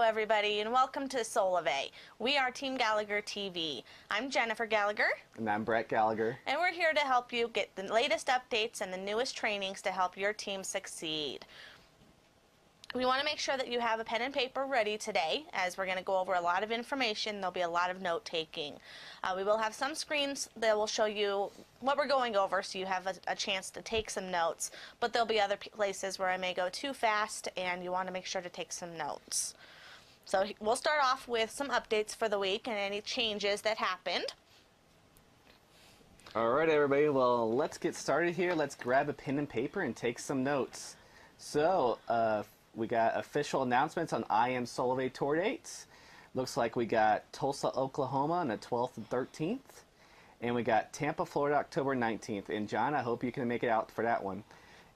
everybody, and welcome to Solavei. We are Team Gallagher TV. I'm Jennifer Gallagher. And I'm Brett Gallagher. And we're here to help you get the latest updates and the newest trainings to help your team succeed. We want to make sure that you have a pen and paper ready today, as we're going to go over a lot of information. There'll be a lot of note-taking. We will have some screens that will show you what we're going over, so you have a chance to take some notes. But there'll be other places where I may go too fast, and you want to make sure to take some notes. So we'll start off with some updates for the week and any changes that happened. All right, everybody. Well, let's get started here. Let's grab a pen and paper and take some notes. So, we got official announcements on I Am Solavei tour dates. Looks like we got Tulsa, Oklahoma on the 12th and 13th. And we got Tampa, Florida, October 19th. And John, I hope you can make it out for that one.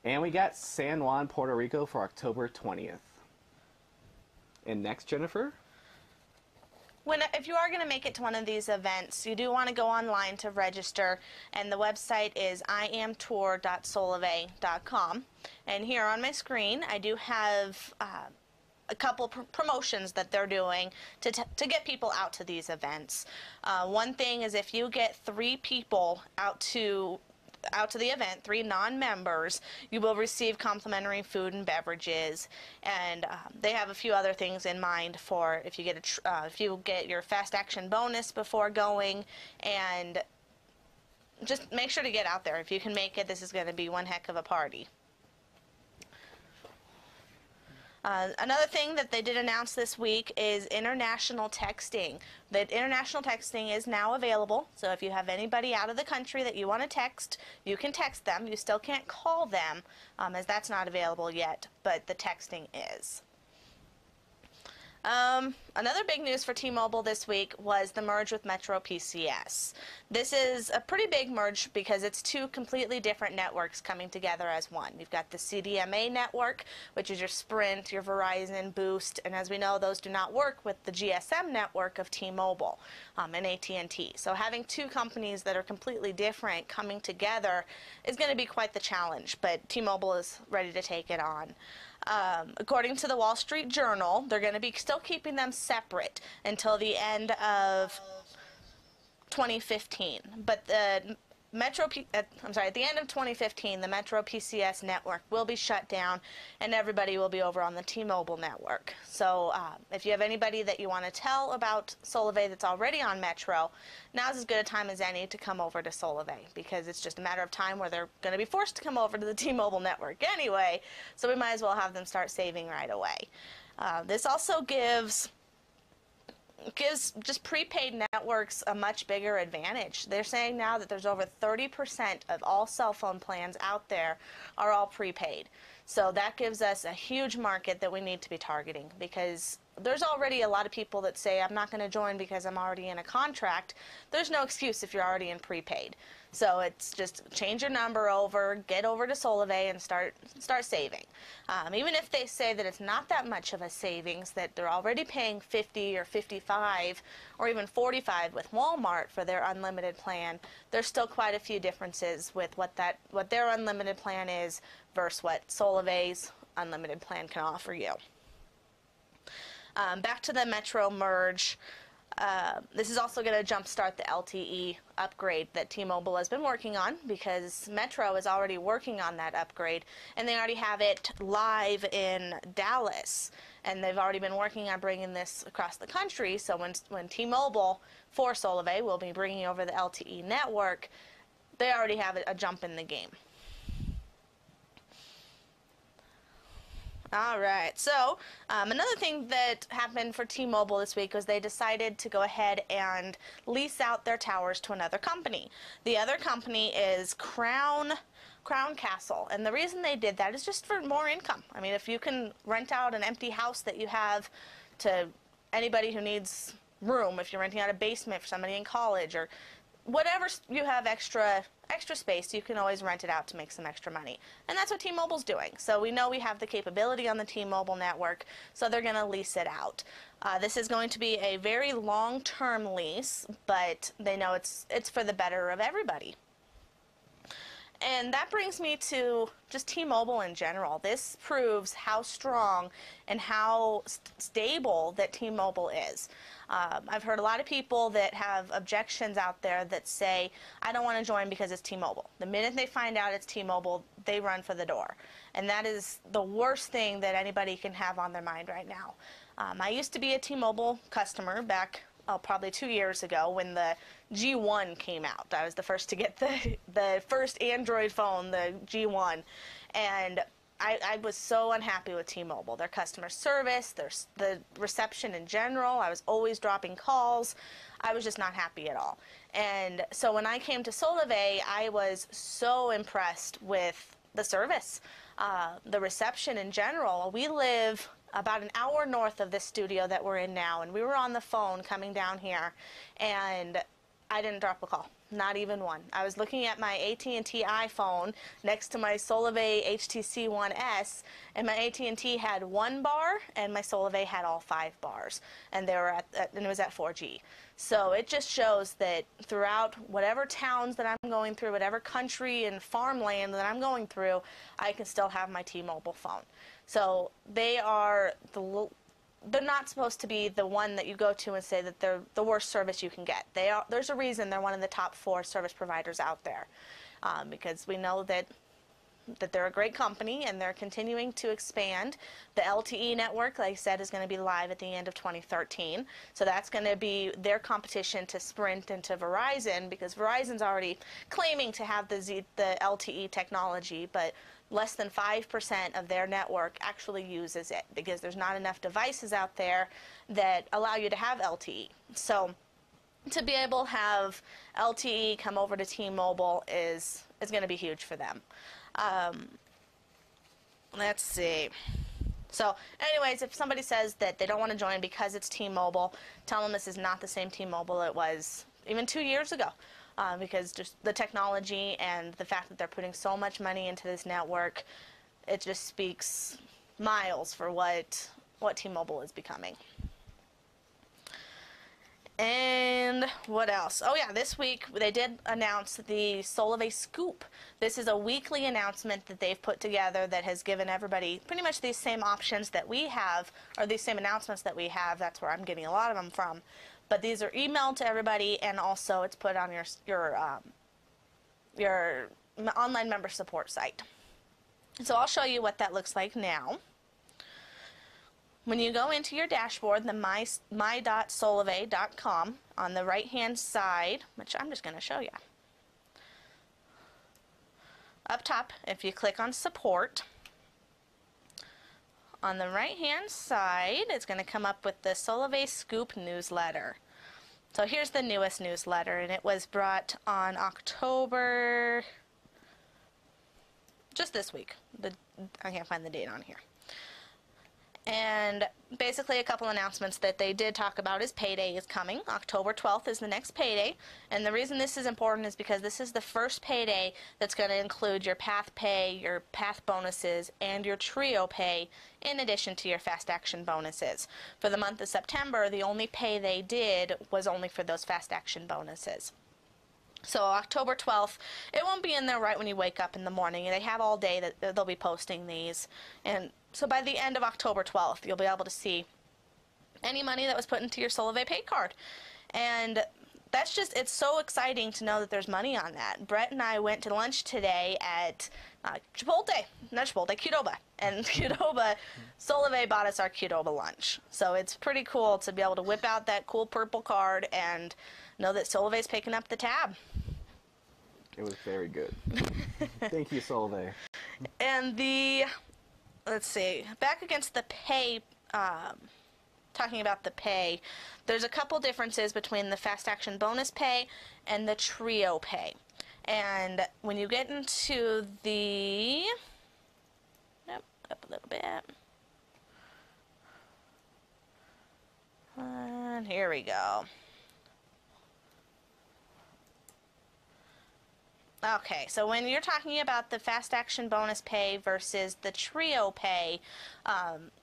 And we got San Juan, Puerto Rico for October 20th. And next, Jennifer? If you are going to make it to one of these events, you do want to go online to register, and the website is iamtour.solavei.com. And here on my screen, I do have a couple promotions that they're doing to get people out to these events. One thing is, if you get 3 people out to the event, 3 non-members, you will receive complimentary food and beverages, and they have a few other things in mind for if you get your fast action bonus before going, and just make sure to get out there. If you can make it, this is going to be one heck of a party. Another thing that they did announce this week is international texting. That international texting is now available, so if you have anybody out of the country that you want to text, you can text them. You still can't call them, as that's not available yet, but the texting is. Another big news for T-Mobile this week was the merge with Metro PCS. This is a pretty big merge because it's 2 completely different networks coming together as one. You've got the CDMA network, which is your Sprint, your Verizon, Boost, and as we know, those do not work with the GSM network of T-Mobile and AT&T. So having 2 companies that are completely different coming together is going to be quite the challenge, but T-Mobile is ready to take it on. According to the Wall Street Journal, they're going to be still keeping them separate until the end of 2015. But at the end of 2015, the Metro PCS network will be shut down, and everybody will be over on the T-Mobile network. So if you have anybody that you want to tell about Solavei that's already on Metro, now's as good a time as any to come over to Solavei, because it's just a matter of time where they're going to be forced to come over to the T-Mobile network anyway, so we might as well have them start saving right away. This also gives just prepaid networks a much bigger advantage. They're saying now that there's over 30% of all cell phone plans out there are all prepaid. So that gives us a huge market that we need to be targeting, because there's already a lot of people that say, I'm not going to join because I'm already in a contract. There's no excuse if you're already in prepaid. So it's just change your number over, get over to Solavei, and start saving. Even if they say that it's not that much of a savings, that they're already paying $50 or $55 or even $45 with Walmart for their unlimited plan, there's still quite a few differences with what their unlimited plan is versus what Solavei's unlimited plan can offer you. Back to the Metro merge. This is also going to jumpstart the LTE upgrade that T-Mobile has been working on, because Metro is already working on that upgrade, and they already have it live in Dallas, and they've already been working on bringing this across the country. So when T-Mobile for Solavei will be bringing over the LTE network, they already have a jump in the game. All right, so another thing that happened for T-Mobile this week was they decided to go ahead and lease out their towers to another company. The other company is Crown Castle, and the reason they did that is just for more income. I mean, if you can rent out an empty house that you have to anybody who needs room, if you're renting out a basement for somebody in college, or whatever you have extra space, you can always rent it out to make some extra money. And that's what T-Mobile's doing. So we know we have the capability on the T-Mobile network, so they're going to lease it out. This is going to be a very long-term lease, but they know it's for the better of everybody. And that brings me to just T-Mobile in general. This proves how strong and how stable that T-Mobile is. I've heard a lot of people that have objections out there that say, I don't want to join because it's T-Mobile. The minute they find out it's T-Mobile, they run for the door. And that is the worst thing that anybody can have on their mind right now. I used to be a T-Mobile customer back probably 2 years ago when the G1 came out. I was the first to get the first Android phone, the G1, and I was so unhappy with T-Mobile. Their customer service, the reception in general. I was always dropping calls. I was just not happy at all. And so when I came to Solavei, I was so impressed with the service, the reception in general. We live about an hour north of this studio that we're in now, and we were on the phone coming down here, and I didn't drop a call, not even one. I was looking at my AT&T iPhone next to my Solavei HTC One S, and my AT&T had 1 bar, and my Solavei had all 5 bars, and they were and it was at 4G. So it just shows that throughout whatever towns that I'm going through, whatever country and farmland that I'm going through, I can still have my T-Mobile phone. So they're not supposed to be the one that you go to and say that they're the worst service you can get. There's a reason they're one of the top 4 service providers out there, because we know that they're a great company and they're continuing to expand. The LTE network, like I said, is going to be live at the end of 2013. So that's going to be their competition to Sprint and to Verizon, because Verizon's already claiming to have the LTE technology, but less than 5% of their network actually uses it because there's not enough devices out there that allow you to have LTE. So to be able to have LTE come over to T-Mobile is going to be huge for them. Let's see. So anyways, if somebody says that they don't want to join because it's T-Mobile, tell them this is not the same T-Mobile it was even 2 years ago. Because just the technology and the fact that they're putting so much money into this network, it just speaks miles for what T-Mobile is becoming. And what else? Oh yeah, this week they did announce the Solavei Scoop. This is a weekly announcement that they've put together that has given everybody pretty much these same options that we have, or these same announcements that we have. That's where I'm getting a lot of them from. But these are emailed to everybody, and also it's put on your online member support site. So I'll show you what that looks like now. When you go into your dashboard, the my.solavei.com, on the right-hand side, which I'm just going to show you. Up top, if you click on support, on the right-hand side, it's going to come up with the Solavei Scoop newsletter. So here's the newest newsletter, and it was brought on October, just this week. I can't find the date on here. And basically a couple announcements that they did talk about is payday is coming. October 12th is the next payday. And the reason this is important is because this is the first payday that's going to include your Path Pay, your Path bonuses, and your Trio Pay, in addition to your Fast Action bonuses. For the month of September, the only pay they did was only for those Fast Action bonuses. So October 12th, it won't be in there right when you wake up in the morning. They have all day that they'll be posting these. And so by the end of October 12th, you'll be able to see any money that was put into your Solavei pay card. And that's just, it's so exciting to know that there's money on that. Brett and I went to lunch today at Qdoba. And Qdoba, Solavei bought us our Qdoba lunch. So it's pretty cool to be able to whip out that cool purple card and know that Solavei's picking up the tab. It was very good. Thank you, Solavei. And let's see, back against the pay, talking about the pay, there's a couple differences between the Fast Action bonus pay and the Trio Pay. And when you get into the, up a little bit, and here we go. Okay, so when you're talking about the fast action bonus pay versus the trio pay,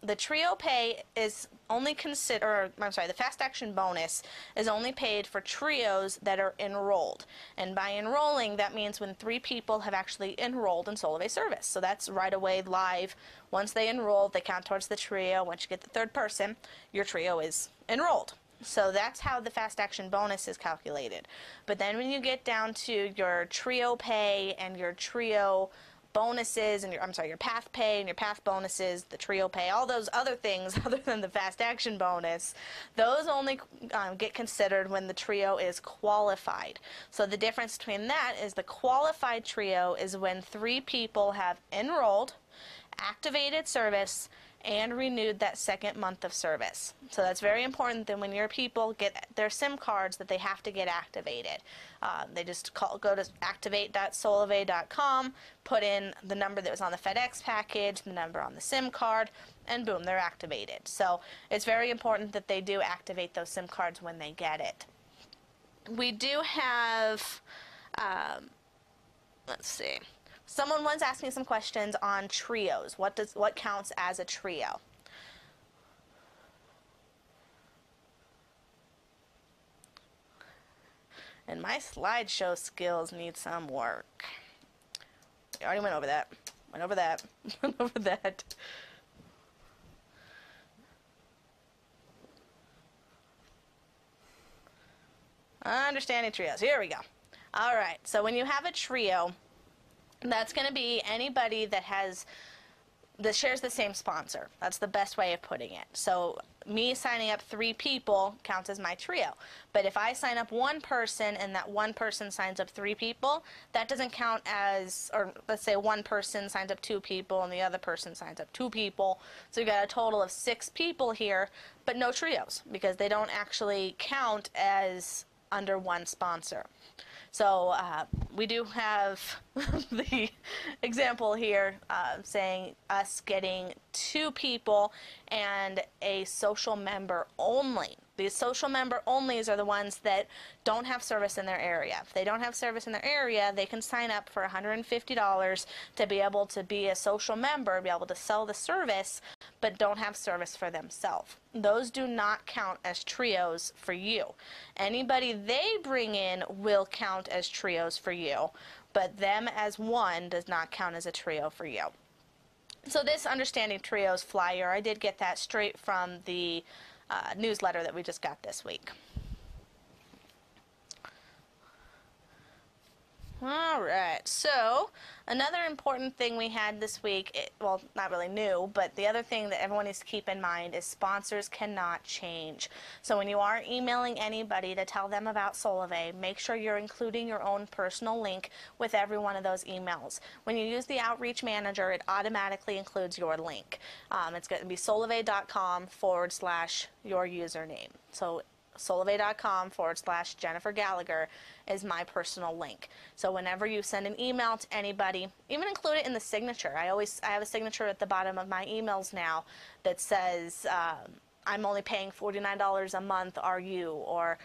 the trio pay is only the fast action bonus is only paid for trios that are enrolled. And by enrolling, that means when 3 people have actually enrolled in Solavei service. So that's right away live. Once they enroll, they count towards the trio. Once you get the 3rd person, your trio is enrolled. So that's how the fast action bonus is calculated. But then when you get down to your trio pay and your trio bonuses and your path pay and your path bonuses, the trio pay, all those other things other than the fast action bonus, those only get considered when the trio is qualified. So the difference between that is the qualified trio is when 3 people have enrolled, activated service, and renewed that 2nd month of service. So that's very important that when your people get their SIM cards that they have to get activated. They just go to activate.solavei.com, put in the number that was on the FedEx package, the number on the SIM card, and boom, they're activated. So it's very important that they do activate those SIM cards when they get it. We do have, let's see. Someone was asking some questions on trios. What counts as a trio? And my slideshow skills need some work. I already went over that. Went over that. Went over that. Understanding trios. Here we go. All right. So when you have a trio, that's going to be anybody that shares the same sponsor. That's the best way of putting it. So me signing up 3 people counts as my trio. But if I sign up 1 person and that 1 person signs up 3 people, that doesn't count as, or let's say 1 person signs up 2 people and the other person signs up 2 people. So you got a total of 6 people here, but no trios because they don't actually count as under 1 sponsor. So we do have the example here saying us getting 2 people and a social member only. These social member onlys are the ones that don't have service in their area. If they don't have service in their area, they can sign up for $150 to be able to be a social member, be able to sell the service, but don't have service for themselves. Those do not count as trios for you. Anybody they bring in will count as trios for you, but them as one does not count as a trio for you. So this Understanding Trios flyer, I did get that straight from the newsletter that we just got this week. All right, so another important thing we had this week, well, not really new, but the other thing that everyone needs to keep in mind is sponsors cannot change. So when you are emailing anybody to tell them about Solavei, make sure you're including your own personal link with every one of those emails. When you use the Outreach Manager, it automatically includes your link. It's going to be solavei.com/your username. So solavei.com/Jennifer Gallagher is my personal link. So whenever you send an email to anybody, even include it in the signature. I have a signature at the bottom of my emails now that says, I'm only paying $49 a month, are you? Or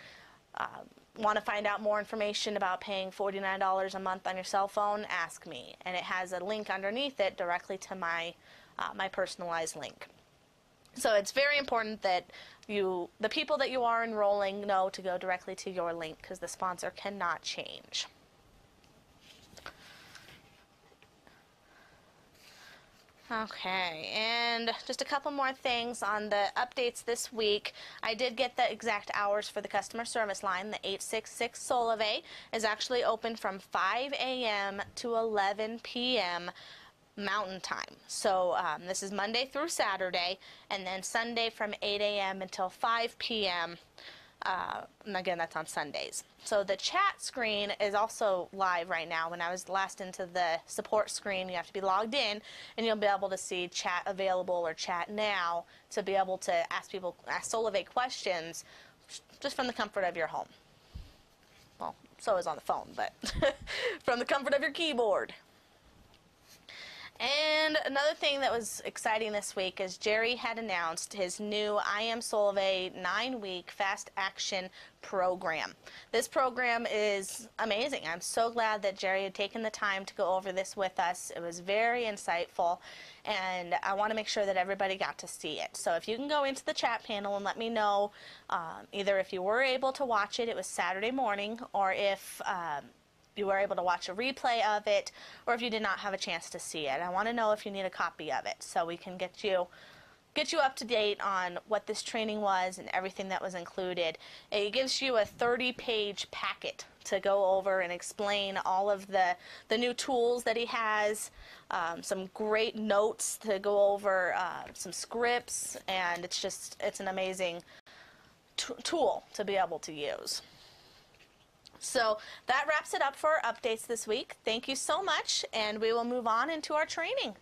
want to find out more information about paying $49 a month on your cell phone? Ask me. And it has a link underneath it directly to my personalized link. So it's very important that the people that you are enrolling know to go directly to your link because the sponsor cannot change. Okay, and just a couple more things on the updates this week. I did get the exact hours for the customer service line. The 866 Solavei is actually open from 5 a.m. to 11 p.m. Mountain Time. So this is Monday through Saturday, and then Sunday from 8 a.m. until 5 p.m. And again, that's on Sundays. So the chat screen is also live right now. When I was last into the support screen, you have to be logged in, and you'll be able to see chat available or chat now to be able to ask Solavei questions just from the comfort of your home. Well, so is on the phone, but from the comfort of your keyboard. And another thing that was exciting this week is Jerry had announced his new I Am Solavei 9-week fast action program. This program is amazing. I'm so glad that Jerry had taken the time to go over this with us. It was very insightful, and I want to make sure that everybody got to see it. So if you can go into the chat panel and let me know either if you were able to watch it, it was Saturday morning, or if you were able to watch a replay of it, or if you did not have a chance to see it. I want to know if you need a copy of it so we can get you up to date on what this training was and everything that was included. It gives you a 30-page packet to go over and explain all of the new tools that he has, some great notes to go over, some scripts, and it's an amazing tool to be able to use. So that wraps it up for our updates this week. Thank you so much, and we will move on into our training.